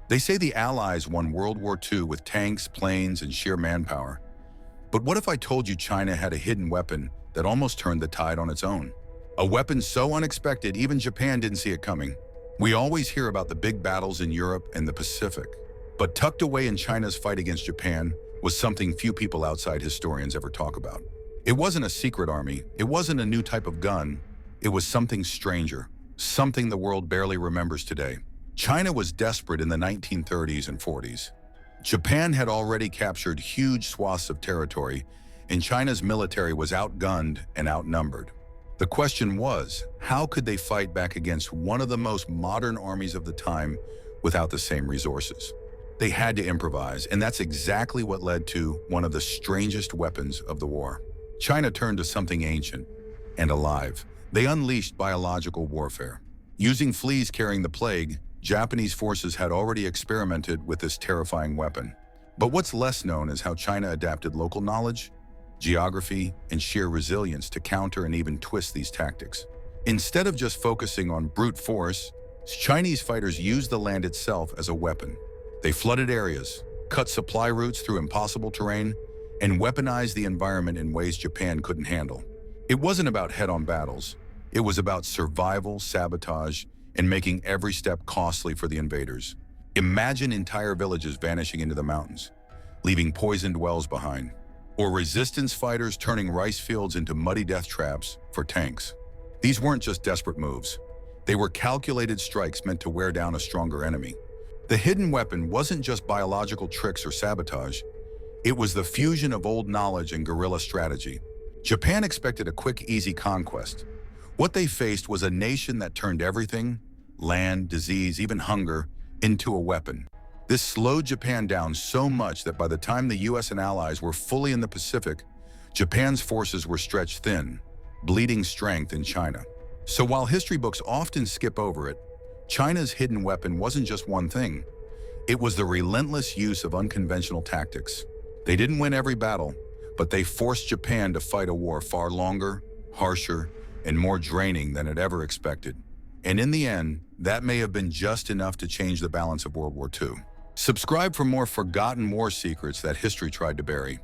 They say the Allies won World War II with tanks, planes, and sheer manpower. But what if I told you China had a hidden weapon that almost turned the tide on its own? A weapon so unexpected, even Japan didn't see it coming. We always hear about the big battles in Europe and the Pacific, but tucked away in China's fight against Japan was something few people outside historians ever talk about. It wasn't a secret army, it wasn't a new type of gun, it was something stranger, something the world barely remembers today. China was desperate in the 1930s and 40s. Japan had already captured huge swaths of territory, and China's military was outgunned and outnumbered. The question was, how could they fight back against one of the most modern armies of the time without the same resources? They had to improvise, and that's exactly what led to one of the strangest weapons of the war. China turned to something ancient and alive. They unleashed biological warfare. Using fleas carrying the plague, Japanese forces had already experimented with this terrifying weapon. But what's less known is how China adapted local knowledge, geography, and sheer resilience to counter and even twist these tactics. Instead of just focusing on brute force, Chinese fighters used the land itself as a weapon. They flooded areas, cut supply routes through impossible terrain, and weaponized the environment in ways Japan couldn't handle. It wasn't about head-on battles. It was about survival, sabotage, and making every step costly for the invaders. Imagine entire villages vanishing into the mountains, leaving poisoned wells behind, or resistance fighters turning rice fields into muddy death traps for tanks. These weren't just desperate moves. They were calculated strikes meant to wear down a stronger enemy. The hidden weapon wasn't just biological tricks or sabotage. It was the fusion of old knowledge and guerrilla strategy. Japan expected a quick, easy conquest. What they faced was a nation that turned everything, land, disease, even hunger, into a weapon. This slowed Japan down so much that by the time the US and allies were fully in the Pacific, Japan's forces were stretched thin, bleeding strength in China. So while history books often skip over it, China's hidden weapon wasn't just one thing. It was the relentless use of unconventional tactics. They didn't win every battle, but they forced Japan to fight a war far longer, harsher, and more draining than it ever expected. And in the end, that may have been just enough to change the balance of World War II. Subscribe for more forgotten war secrets that history tried to bury.